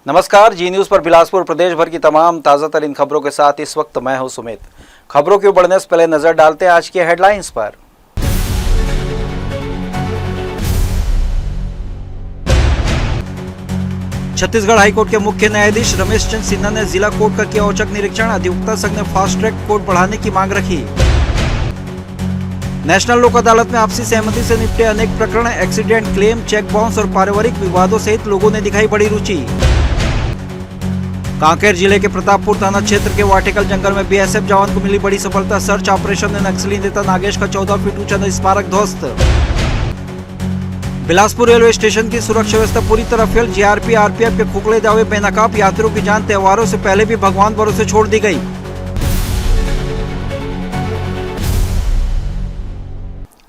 नमस्कार, जी न्यूज़ पर बिलासपुर प्रदेश भर की तमाम ताज़ा तरीन खबरों के साथ इस वक्त मैं हूं सुमित। खबरों के बढ़ने से पहले नजर डालते हैं आज की हेडलाइंस पर। छत्तीसगढ़ हाईकोर्ट के मुख्य न्यायाधीश रमेश चंद्र सिन्हा ने जिला कोर्ट का किया औचक निरीक्षण। अधिवक्ता संघ ने फास्ट ट्रैक कोर्ट बढ़ाने की मांग रखी। नेशनल लोक अदालत में आपसी सहमति से निपटे अनेक प्रकरण। एक्सीडेंट क्लेम, चेक बाउंस और पारिवारिक विवादों सहित लोगों ने दिखाई बड़ी रुचि। कांकेर जिले के प्रतापपुर थाना क्षेत्र के वाटेकल जंगल में बीएसएफ जवान को मिली बड़ी सफलता। सर्च ऑपरेशन में नक्सली नेता नागेश का 14 फीट ऊंचा स्मारक ध्वस्त। बिलासपुर रेलवे स्टेशन की सुरक्षा व्यवस्था पूरी तरह फेल। जीआरपी आरपीएफ के खोखले दावे बेनकाब। यात्रियों की जान त्योहारों से पहले भी भगवान भरोसे छोड़ दी गई।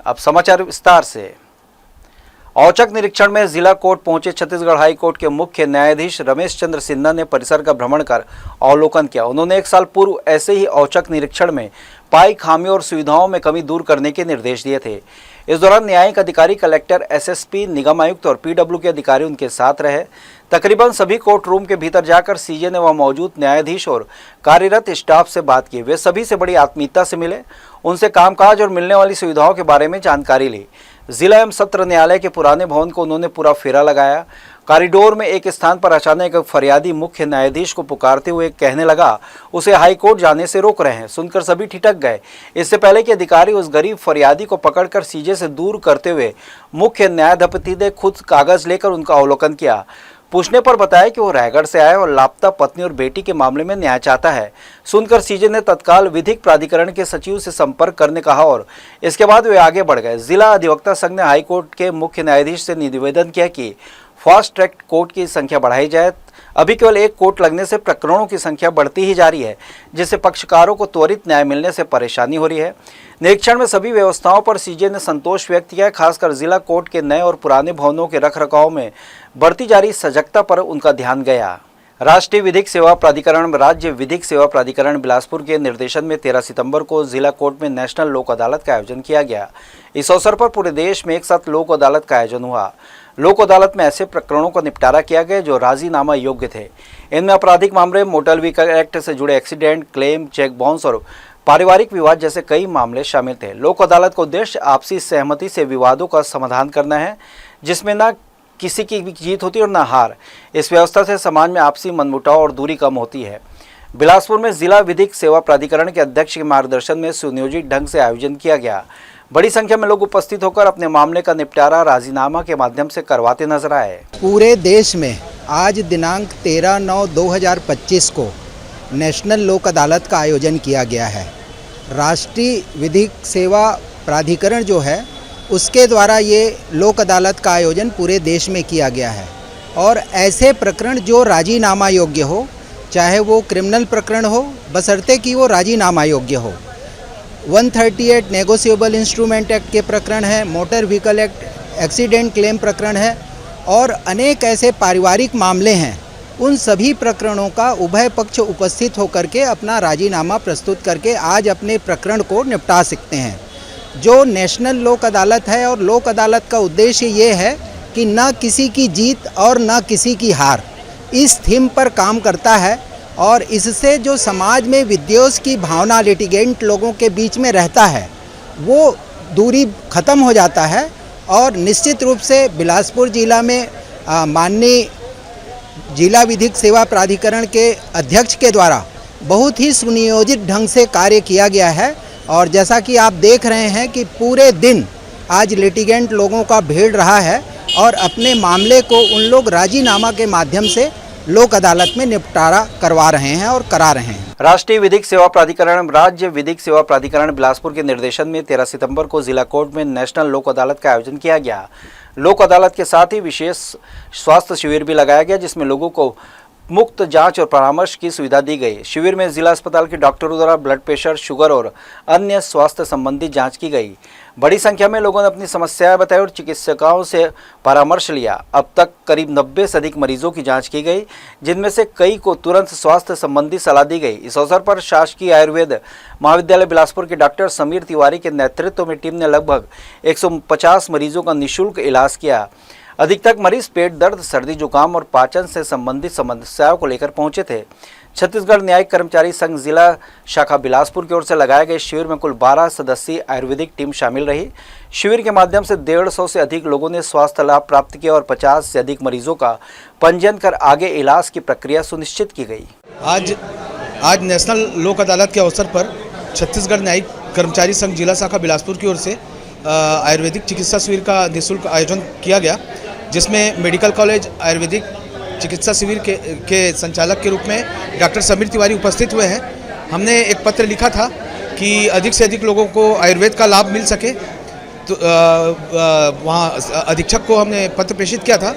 अब समाचार विस्तार से। औचक निरीक्षण में जिला कोर्ट पहुंचे छत्तीसगढ़ हाई कोर्ट के मुख्य न्यायाधीश रमेश चंद्र सिन्हा ने परिसर का भ्रमण कर अवलोकन किया। उन्होंने एक साल पूर्व ऐसे ही औचक निरीक्षण में पाई खामियों और सुविधाओं में कमी दूर करने के निर्देश दिए थे। इस दौरान न्यायिक अधिकारी, कलेक्टर, एसएसपी, निगम आयुक्त और पीडब्ल्यू के अधिकारी उनके साथ रहे। तकरीबन सभी कोर्ट रूम के भीतर जाकर सीजे ने वहां मौजूद न्यायाधीश और कार्यरत स्टाफ से बात की। वे सभी से बड़ी आत्मीयता से मिले, उनसे कामकाज और मिलने वाली सुविधाओं के बारे में जानकारी ली। जिला एवं सत्र न्यायालय के पुराने भवन को उन्होंने पूरा फेरा लगाया। कॉरिडोर में एक स्थान पर अचानक एक फरियादी मुख्य न्यायाधीश को पुकारते हुए कहने लगा उसे हाई कोर्ट जाने से रोक रहे हैं। सुनकर सभी ठिठक गए। इससे पहले कि अधिकारी उस गरीब फरियादी को पकड़कर सीजे से दूर करते हुए मुख्य न्यायाधिपति ने खुद कागज लेकर उनका अवलोकन किया। पूछने पर बताया कि वो रायगढ़ से आया और लापता पत्नी और बेटी के मामले में न्याय चाहता है। सुनकर सीजे ने तत्काल विधिक प्राधिकरण के सचिव से संपर्क करने कहा और इसके बाद वे आगे बढ़ गए। जिला अधिवक्ता संघ ने हाईकोर्ट के मुख्य न्यायाधीश से निवेदन किया कि फास्ट ट्रैक कोर्ट की संख्या बढ़ाई जाए। अभी केवल एक कोर्ट लगने से प्रकरणों की संख्या बढ़ती ही जा रही है, जिससे पक्षकारों को त्वरित न्याय मिलने से परेशानी हो रही है। निरीक्षण में सभी व्यवस्थाओं पर सीजे ने संतोष व्यक्त किया। खासकर जिला कोर्ट के नए और पुराने भवनों के रखरखाव में बढ़ती जा रही सजगता पर उनका ध्यान गया। राष्ट्रीय विधिक सेवा प्राधिकरण, राज्य विधिक सेवा प्राधिकरण बिलासपुर के निर्देशन में 13 सितंबर को जिला कोर्ट में नेशनल लोक अदालत का आयोजन किया गया। इस अवसर पर पूरे देश में एक साथ लोक अदालत का आयोजन हुआ। लोक अदालत में ऐसे प्रकरणों का निपटारा किया गया जो राजीनामा योग्य थे। इनमें आपराधिक मामले, मोटर व्हीकल एक्ट से जुड़े एक्सीडेंट क्लेम, चेक बाउंस और पारिवारिक विवाद जैसे कई मामले शामिल थे। लोक अदालत का उद्देश्य आपसी सहमति से विवादों का समाधान करना है, जिसमें न किसी की भी जीत होती और न हार। इस व्यवस्था से समाज में आपसी मनमुटाव और दूरी कम होती है। बिलासपुर में जिला विधिक सेवा प्राधिकरण के अध्यक्ष के मार्गदर्शन में सुनियोजित ढंग से आयोजन किया गया। बड़ी संख्या में लोग उपस्थित होकर अपने मामले का निपटारा राजीनामा के माध्यम से करवाते नजर आए। पूरे देश में आज दिनांक 13/9/2025 को नेशनल लोक अदालत का आयोजन किया गया है। राष्ट्रीय विधिक सेवा प्राधिकरण जो है उसके द्वारा ये लोक अदालत का आयोजन पूरे देश में किया गया है। और ऐसे प्रकरण जो राजीनामा योग्य हो, चाहे वो क्रिमिनल प्रकरण हो, बशर्ते कि वो राजीनामा योग्य हो। 138 नेगोशिएबल इंस्ट्रूमेंट एक्ट के प्रकरण है, motor vehicle act accident claim प्रकरण है और अनेक ऐसे पारिवारिक मामले हैं। उन सभी प्रकरणों का उभय पक्ष उपस्थित होकर के अपना राजीनामा प्रस्तुत करके आज अपने प्रकरण को निपटा सकते हैं। जो नेशनल लोक अदालत है और लोक अदालत का उद्देश्य ये है कि न किसी की जीत और न किसी की हार, इस थीम पर काम करता है। और इससे जो समाज में विद्वेष की भावना लिटिगेंट लोगों के बीच में रहता है वो दूरी ख़त्म हो जाता है। और निश्चित रूप से बिलासपुर जिला में माननीय जिला विधिक सेवा प्राधिकरण के अध्यक्ष के द्वारा बहुत ही सुनियोजित ढंग से कार्य किया गया है। और जैसा कि आप देख रहे हैं कि पूरे दिन आज लिटिगेंट लोगों का भीड़ रहा है और अपने मामले को उन लोग राजीनामा के माध्यम से लोक अदालत में निपटारा करवा रहे हैं और करा रहे हैं। राष्ट्रीय विधिक सेवा प्राधिकरण, राज्य विधिक सेवा प्राधिकरण बिलासपुर के निर्देशन में 13 सितंबर को जिला कोर्ट में नेशनल लोक अदालत का आयोजन किया गया। लोक अदालत के साथ ही विशेष स्वास्थ्य शिविर भी लगाया गया, जिसमें लोगों को मुफ्त जांच और परामर्श की सुविधा दी गई। शिविर में जिला अस्पताल के डॉक्टरों द्वारा ब्लड प्रेशर, शुगर और अन्य स्वास्थ्य संबंधी जांच की गई। बड़ी संख्या में लोगों ने अपनी समस्याएं बताई और चिकित्सकों से परामर्श लिया। अब तक करीब 90 से अधिक मरीजों की जांच की गई, जिनमें से कई को तुरंत स्वास्थ्य संबंधी सलाह दी गई। इस अवसर पर शासकीय आयुर्वेद महाविद्यालय बिलासपुर के डॉक्टर समीर तिवारी के नेतृत्व में टीम ने लगभग 150 मरीजों का निःशुल्क इलाज किया। अधिकतर मरीज पेट दर्द, सर्दी जुकाम और पाचन से संबंधित समस्याओं को लेकर पहुंचे थे। छत्तीसगढ़ न्यायिक कर्मचारी संघ जिला शाखा बिलासपुर की ओर से लगाए गए शिविर में कुल 12 सदस्यीय आयुर्वेदिक टीम शामिल रही। शिविर के माध्यम से 150 से अधिक लोगों ने स्वास्थ्य लाभ प्राप्त किया और 50 से अधिक मरीजों का पंजीयन कर आगे इलाज की प्रक्रिया सुनिश्चित की गई। आज नेशनल लोक अदालत के अवसर पर छत्तीसगढ़ न्यायिक कर्मचारी संघ जिला शाखा बिलासपुर की ओर से आयुर्वेदिक चिकित्सा शिविर का निःशुल्क आयोजन किया गया, जिसमें मेडिकल कॉलेज आयुर्वेदिक चिकित्सा शिविर के संचालक के रूप में डॉक्टर समीर तिवारी उपस्थित हुए हैं। हमने एक पत्र लिखा था कि अधिक से अधिक लोगों को आयुर्वेद का लाभ मिल सके, तो वहाँ अधीक्षक को हमने पत्र प्रेषित किया था।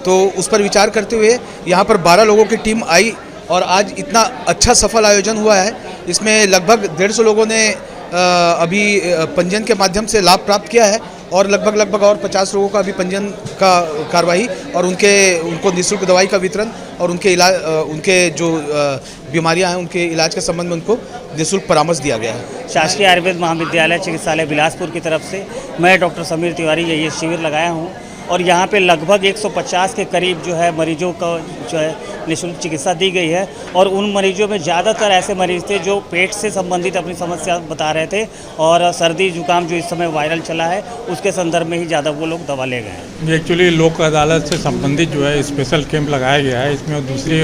तो उस पर विचार करते हुए यहाँ पर 12 लोगों की टीम आई और आज इतना अच्छा सफल आयोजन हुआ है। इसमें लगभग 150 लोगों ने अभी पंजीयन के माध्यम से लाभ प्राप्त किया है और लगभग और 50 लोगों का अभी पंजीयन का कार्रवाई और उनको निःशुल्क दवाई का वितरण और उनके इलाज, उनके जो बीमारियां हैं उनके इलाज के संबंध में उनको निःशुल्क परामर्श दिया गया है। शासकीय आयुर्वेद महाविद्यालय चिकित्सालय बिलासपुर की तरफ से मैं डॉक्टर समीर तिवारी ये शिविर लगाया हूँ और यहाँ पे लगभग 150 के करीब जो है मरीजों का जो है निःशुल्क चिकित्सा दी गई है और उन मरीजों में ज़्यादातर ऐसे मरीज थे जो पेट से संबंधित अपनी समस्या बता रहे थे और सर्दी जुकाम जो इस समय वायरल चला है उसके संदर्भ में ही ज़्यादा वो लोग दवा ले गए हैं। एक्चुअली लोक अदालत से संबंधित जो है स्पेशल कैंप लगाया गया है। इसमें दूसरे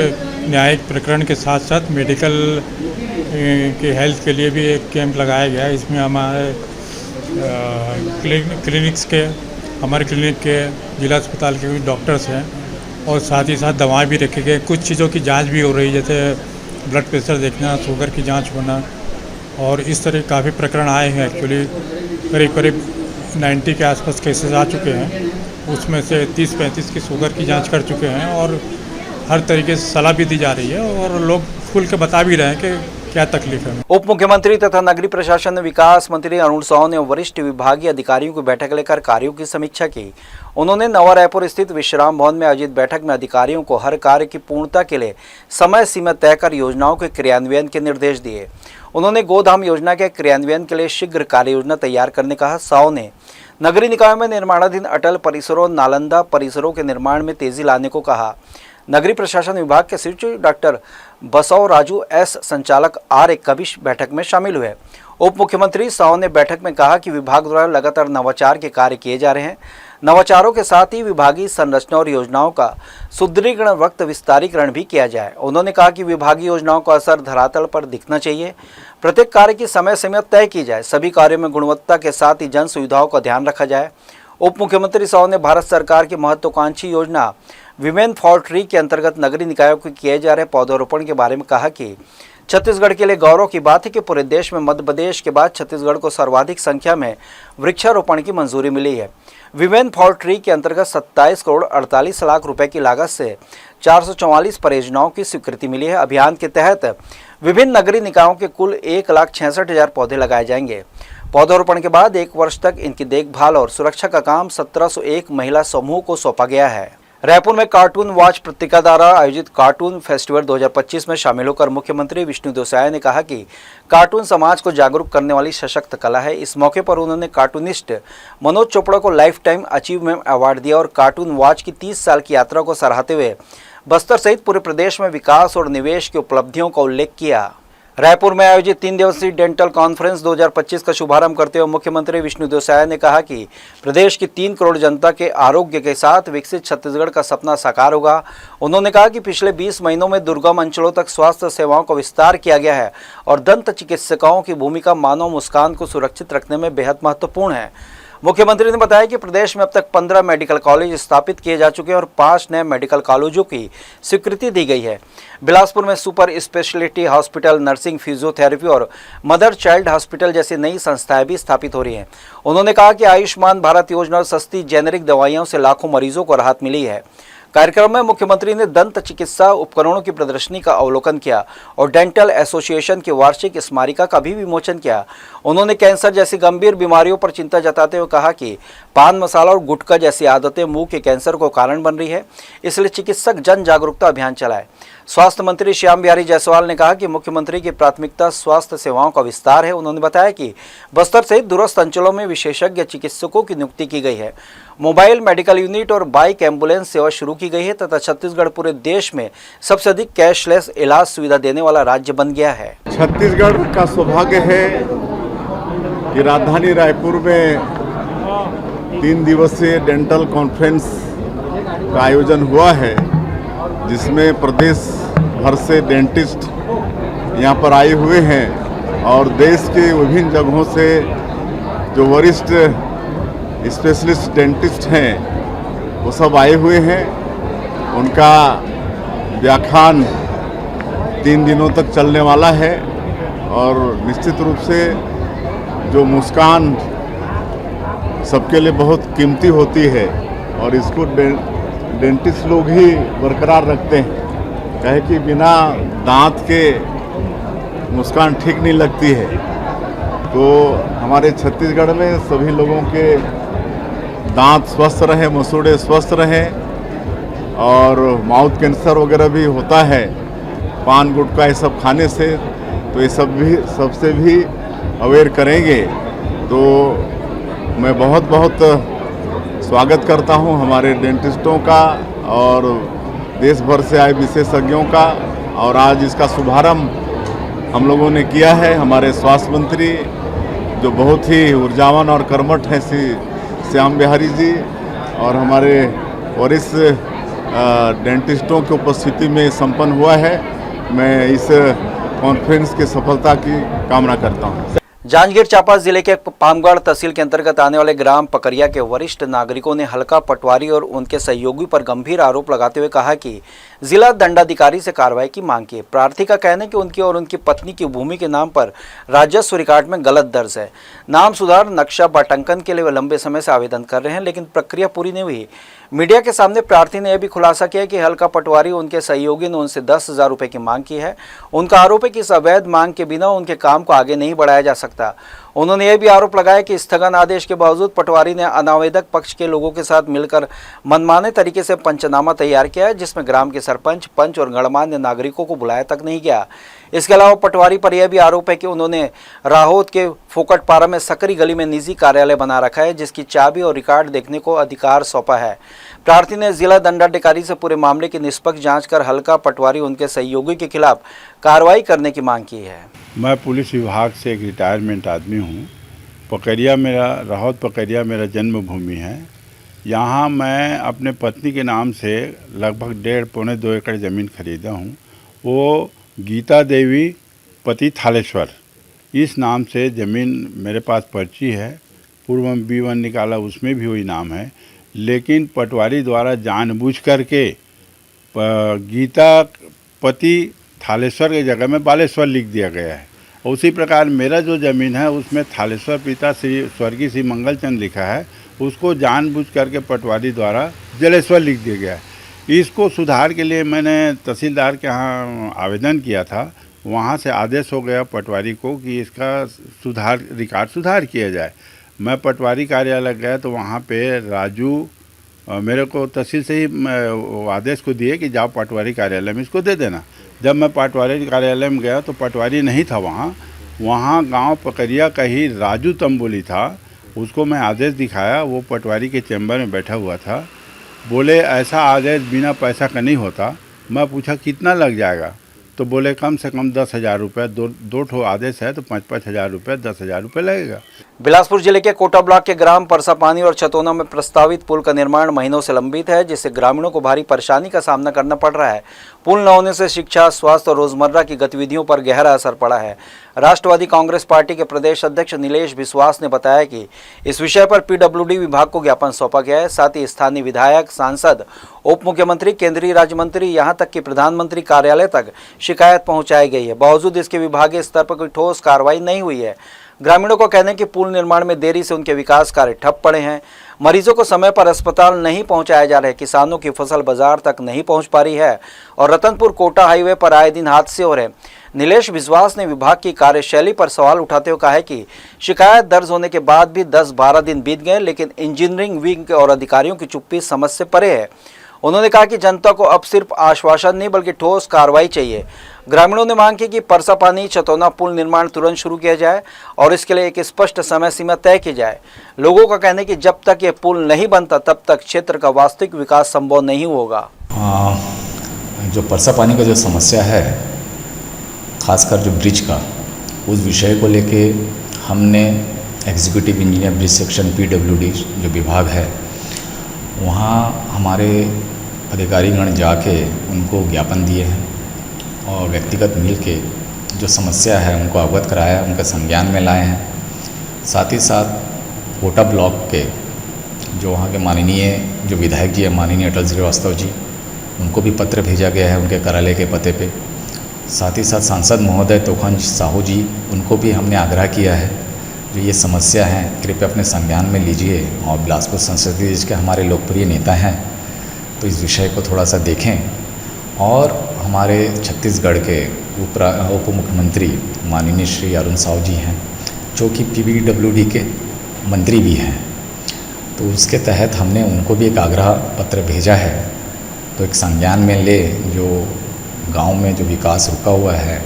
न्यायिक प्रकरण के साथ साथ मेडिकल के हेल्थ के लिए भी एक कैंप लगाया गया है। इसमें हमारे क्लिनिक्स के हमारे क्लिनिक के जिला अस्पताल के कुछ डॉक्टर्स हैं और साथ ही साथ दवाएं भी रखे गए। कुछ चीज़ों की जांच भी हो रही है, जैसे ब्लड प्रेशर देखना, शुगर की जांच होना और इस तरह काफ़ी प्रकरण आए हैं। एक्चुअली करीब 90 के आसपास केसेस आ चुके हैं, उसमें से 30-35 की शुगर की जांच कर चुके हैं और हर तरीके से सलाह भी दी जा रही है और लोग खुल के बता भी रहे हैं कि क्या तकलीफ है। उप मुख्यमंत्री तथा नगरीय प्रशासन विकास मंत्री अरुण साव ने वरिष्ठ विभागीय अधिकारियों की बैठक लेकर कार्यों की समीक्षा की। उन्होंने नवा रायपुर स्थित विश्राम भवन में आयोजित बैठक में अधिकारियों को हर कार्य की पूर्णता के लिए समय सीमा तय कर योजनाओं के क्रियान्वयन के निर्देश दिए। उन्होंने गोधाम योजना के क्रियान्वयन के लिए शीघ्र कार्य योजना तैयार करने कहा। साव ने नगरीय निकायों में निर्माणाधीन अटल परिसरों, नालंदा परिसरों के निर्माण में तेजी लाने को कहा। नगरीय प्रशासन विभाग के सचिव डॉक्टर बसव राजू एस, संचालक आर एक कभी बैठक में शामिल हुए। उप मुख्यमंत्री साव ने बैठक में कहा कि विभाग द्वारा लगातार नवाचार के कार्य किए जा रहे हैं। नवाचारों के साथ ही विभागीय संरचना और योजनाओं का सुदृढ़ीकरण, वक्त विस्तारीकरण भी किया जाए। उन्होंने कहा कि विभागीय योजनाओं का असर धरातल पर दिखना चाहिए। प्रत्येक कार्य की समय सीमा तय की जाए। सभी कार्यों में गुणवत्ता के साथ ही जन सुविधाओं का ध्यान रखा जाए। उप मुख्यमंत्री साव ने भारत सरकार की महत्वाकांक्षी योजना विमेन फॉर ट्री के अंतर्गत नगरीय निकायों को किए जा रहे पौधारोपण के बारे में कहा कि छत्तीसगढ़ के लिए गौरव की बात है कि पूरे देश में मध्य प्रदेश के बाद छत्तीसगढ़ को सर्वाधिक संख्या में वृक्षारोपण की मंजूरी मिली है। विमेन फॉर ट्री के अंतर्गत 27 करोड़ 48 लाख रुपए की लागत से 444 परियोजनाओं की स्वीकृति मिली है। अभियान के तहत विभिन्न नगरीय निकायों के कुल 1,66,000 पौधे लगाए जाएंगे। पौधारोपण के बाद 1 वर्ष तक इनकी देखभाल और सुरक्षा का काम 1701 महिला समूह को सौंपा गया है। रायपुर में कार्टून वॉच पत्रिका द्वारा आयोजित कार्टून फेस्टिवल 2025 में शामिल होकर मुख्यमंत्री विष्णुदेव साय ने कहा कि कार्टून समाज को जागरूक करने वाली सशक्त कला है। इस मौके पर उन्होंने कार्टूनिस्ट मनोज चोपड़ा को लाइफ टाइम अचीवमेंट अवार्ड दिया और कार्टून वॉच की 30 साल की यात्रा को सराहते हुए बस्तर सहित पूरे प्रदेश में विकास और निवेश की उपलब्धियों का उल्लेख किया। रायपुर में आयोजित 3 दिवसीय डेंटल कॉन्फ्रेंस 2025 का शुभारंभ करते हुए मुख्यमंत्री विष्णुदेव साय ने कहा कि प्रदेश की 3 करोड़ जनता के आरोग्य के साथ विकसित छत्तीसगढ़ का सपना साकार होगा। उन्होंने कहा कि पिछले 20 महीनों में दुर्गम अंचलों तक स्वास्थ्य सेवाओं का विस्तार किया गया है और दंत चिकित्सकों की भूमिका मानव मुस्कान को सुरक्षित रखने में बेहद महत्वपूर्ण है। मुख्यमंत्री ने बताया कि प्रदेश में अब तक 15 मेडिकल कॉलेज स्थापित किए जा चुके हैं और 5 नए मेडिकल कॉलेजों की स्वीकृति दी गई है। बिलासपुर में super speciality hospital, nursing, physiotherapy और मदर चाइल्ड हॉस्पिटल जैसी नई संस्थाएं भी स्थापित हो रही हैं। उन्होंने कहा कि आयुष्मान भारत योजना और सस्ती जेनेरिक दवाइयों से लाखों मरीजों को राहत मिली है। कार्यक्रम में मुख्यमंत्री ने दंत चिकित्सा उपकरणों की प्रदर्शनी का अवलोकन किया और डेंटल एसोसिएशन की वार्षिक स्मारिका का भी विमोचन किया। उन्होंने कैंसर जैसी गंभीर बीमारियों पर चिंता जताते हुए कहा कि पान मसाला और गुटखा जैसी आदतें मुंह के कैंसर को कारण बन रही है, इसलिए चिकित्सक जन जागरूकता अभियान चलाए। स्वास्थ्य मंत्री श्याम बिहारी जायसवाल ने कहा कि मुख्यमंत्री की प्राथमिकता स्वास्थ्य सेवाओं का विस्तार है। उन्होंने बताया कि बस्तर सहित दूरस्थ अंचलों में विशेषज्ञ चिकित्सकों की नियुक्ति की गई है, मोबाइल मेडिकल यूनिट और बाइक एम्बुलेंस सेवा शुरू की गई है तथा छत्तीसगढ़ पूरे देश में सबसे अधिक कैशलेस इलाज सुविधा देने वाला राज्य बन गया है। छत्तीसगढ़ का सौभाग्य है कि राजधानी रायपुर में 3 दिवसीय डेंटल कॉन्फ्रेंस का आयोजन हुआ है, जिसमें प्रदेश भर से डेंटिस्ट यहाँ पर आए हुए हैं और देश के विभिन्न जगहों से जो वरिष्ठ स्पेशलिस्ट डेंटिस्ट हैं वो सब आए हुए हैं। उनका व्याख्यान 3 दिनों तक चलने वाला है और निश्चित रूप से जो मुस्कान सबके लिए बहुत कीमती होती है और इसको डेंटिस्ट लोग ही बरकरार रखते हैं, कहे कि बिना दांत के मुस्कान ठीक नहीं लगती है। तो हमारे छत्तीसगढ़ में सभी लोगों के दांत स्वस्थ रहे, मसूड़े स्वस्थ रहें और माउथ कैंसर वगैरह भी होता है पान गुटखा ये सब खाने से, तो ये सब भी सबसे भी अवेयर करेंगे। तो मैं बहुत बहुत स्वागत करता हूं हमारे डेंटिस्टों का और देश भर से आए विशेषज्ञों का। और आज इसका शुभारंभ हम लोगों ने किया है। हमारे स्वास्थ्य मंत्री जो बहुत ही ऊर्जावान और कर्मठ हैं श्री श्याम बिहारी जी और हमारे वरिष्ठ डेंटिस्टों की उपस्थिति में संपन्न हुआ है। मैं इस कॉन्फ्रेंस की सफलता की कामना करता हूं। जांजगीर चांपा जिले के पामगढ़ तहसील के अंतर्गत आने वाले ग्राम पकरिया के वरिष्ठ नागरिकों ने हल्का पटवारी और उनके सहयोगी पर गंभीर आरोप लगाते हुए कहा कि जिला दंडाधिकारी से कार्रवाई की मांग की। प्रार्थी का कहना है कि उनकी और उनकी पत्नी की भूमि के नाम पर राजस्व रिकॉर्ड में गलत दर्ज है। नाम सुधार नक्शा बाटंकन के लिए वे लंबे समय से आवेदन कर रहे हैं, लेकिन प्रक्रिया पूरी नहीं हुई। मीडिया के सामने प्रार्थी ने यह भी खुलासा किया कि हल्का पटवारी उनके सहयोगी ने उनसे 10,000 रुपये की मांग की है। उनका आरोप है कि इस अवैध मांग के बिना उनके काम को आगे नहीं बढ़ाया जा सकता। उन्होंने यह भी आरोप लगाया कि स्थगन आदेश के बावजूद पटवारी ने अनावेदक पक्ष के लोगों के साथ मिलकर मनमाने तरीके से पंचनामा तैयार किया है, जिसमें ग्राम के सरपंच, पंच और गणमान्य नागरिकों को बुलाया तक नहीं गया। इसके अलावा पटवारी पर यह भी आरोप है कि उन्होंने राहोद के फोकटपारा में सकरी गली में निजी कार्यालय बना रखा है, जिसकी चाबी और रिकॉर्ड देखने को अधिकार सौंपा है। प्रार्थी ने जिला दंडाधिकारी से पूरे मामले की निष्पक्ष जांच कर हल्का पटवारी उनके सहयोगी के खिलाफ कार्रवाई करने की मांग की है। मैं पुलिस विभाग से एक रिटायरमेंट आदमी हूँ। पकरिया मेरा राहोद पकरिया मेरा जन्मभूमि है। यहाँ मैं अपने पत्नी के नाम से लगभग 1.5-2 एकड़ ज़मीन खरीदा हूँ। वो गीता देवी पति थालेश्वर इस नाम से ज़मीन मेरे पास पर्ची है। पूर्व में B1 निकाला, उसमें भी वही नाम है, लेकिन पटवारी द्वारा जानबूझ करके गीता पति थालेश्वर की जगह में बालेश्वर लिख दिया गया है। उसी प्रकार मेरा जो ज़मीन है उसमें थालेश्वर पिता श्री स्वर्गीय श्री मंगलचंद लिखा है, उसको जानबूझ करके पटवारी द्वारा जलेश्वर लिख दिया गया है। इसको सुधार के लिए मैंने तहसीलदार के यहाँ आवेदन किया था। वहाँ से आदेश हो गया पटवारी को कि इसका रिकॉर्ड सुधार किया जाए। मैं पटवारी कार्यालय गया तो वहाँ पे राजू मेरे को तहसील से ही आदेश को दिए कि जाओ पटवारी कार्यालय में इसको दे देना। जब मैं पटवारी कार्यालय में गया तो पटवारी नहीं था वहाँ गांव पकरिया का ही राजू तंबोली था। उसको मैं आदेश दिखाया, वो पटवारी के चैम्बर में बैठा हुआ था। बोले ऐसा आदेश बिना पैसा का नहीं होता। मैं पूछा कितना लग जाएगा, तो बोले कम से कम 10,000 रुपये। दो ठो आदेश है तो 5-5 हज़ार रुपये, 10,000 रुपये लगेगा। बिलासपुर जिले के कोटा ब्लॉक के ग्राम परसापानी और छतौना में प्रस्तावित पुल का निर्माण महीनों से लंबित है, जिससे ग्रामीणों को भारी परेशानी का सामना करना पड़ रहा है। पुल न होने से शिक्षा, स्वास्थ्य और रोजमर्रा की गतिविधियों पर गहरा असर पड़ा है। राष्ट्रवादी कांग्रेस पार्टी के प्रदेश अध्यक्ष नीलेश विश्वास ने बताया कि इस विषय पर PWD विभाग को ज्ञापन सौंपा गया है। साथ ही स्थानीय विधायक, सांसद, उप मुख्यमंत्री, केंद्रीय राज्य मंत्री, यहाँ तक कि प्रधानमंत्री कार्यालय तक शिकायत पहुंचाई गई है। बावजूद इसके विभागीय स्तर पर कोई ठोस कार्रवाई नहीं हुई है। ग्रामीणों को कहने कि पुल निर्माण में देरी से उनके विकास कार्य ठप पड़े हैं। मरीजों को समय पर अस्पताल नहीं पहुंचाया जा रहा है। किसानों की फसल बाजार तक नहीं पहुंच पा रही है और रतनपुर कोटा हाईवे पर आए दिन हादसे हो रहे हैं। नीलेश विश्वास ने विभाग की कार्यशैली पर सवाल उठाते हुए कहा है कि शिकायत दर्ज होने के बाद भी 10-12 दिन बीत गए, लेकिन इंजीनियरिंग विंग और अधिकारियों की चुप्पी समझ से परे है। उन्होंने कहा कि जनता को अब सिर्फ आश्वासन नहीं बल्कि ठोस कार्रवाई चाहिए। ग्रामीणों ने मांग की कि परसापानी चतौना पुल निर्माण तुरंत शुरू किया जाए और इसके लिए एक स्पष्ट समय सीमा तय की जाए। लोगों का कहना है कि जब तक ये पुल नहीं बनता तब तक क्षेत्र का वास्तविक विकास संभव नहीं होगा। जो परसापानी का जो समस्या है, खासकर जो ब्रिज का, उस विषय को लेके हमने executive engineer bridge section PWD जो विभाग है, वहाँ हमारे अधिकारीगण जाके उनको ज्ञापन दिए हैं और व्यक्तिगत मिल के जो समस्या है उनको अवगत कराया, उनके संज्ञान में लाए हैं। साथ ही साथ कोटा ब्लॉक के जो वहाँ के माननीय जो विधायक जी हैं, माननीय अटल श्रीवास्तव जी, उनको भी पत्र भेजा गया है उनके कार्यालय के पते पे। साथ ही साथ सांसद महोदय तोखन साहू जी, उनको भी हमने आग्रह किया है जो ये समस्या है कृपया अपने संज्ञान में लीजिए और बिलासपुर संसदीय देश के हमारे लोकप्रिय नेता हैं तो इस विषय को थोड़ा सा देखें। और हमारे छत्तीसगढ़ के उप मुख्यमंत्री माननीय श्री अरुण साहू जी हैं जो कि PWD के मंत्री भी हैं, तो उसके तहत हमने उनको भी एक आग्रह पत्र भेजा है तो एक संज्ञान में ले जो गांव में जो विकास रुका हुआ है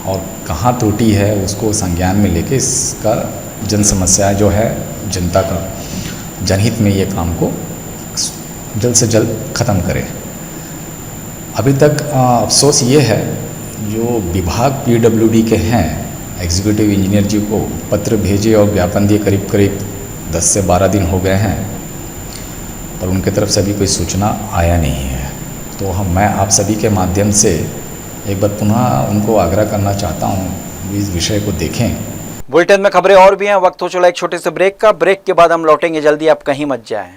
और कहाँ त्रुटि है उसको संज्ञान में लेके इसका जन समस्या जो है जनता का जनहित में ये काम को जल्द से जल्द ख़त्म करें। अभी तक अफसोस ये है जो विभाग PWD के हैं, एग्जीक्यूटिव इंजीनियर जी को पत्र भेजे और ज्ञापन दिए करीब 10 से 12 दिन हो गए हैं, पर उनके तरफ से अभी कोई सूचना आया नहीं है। तो मैं आप सभी के माध्यम से एक बार पुनः उनको आग्रह करना चाहता हूँ इस विषय को देखें। बुलेटिन में खबरें और भी हैं, वक्त हो चला एक छोटे से ब्रेक का। ब्रेक के बाद हम लौटेंगे जल्दी, आप कहीं मत जाएं।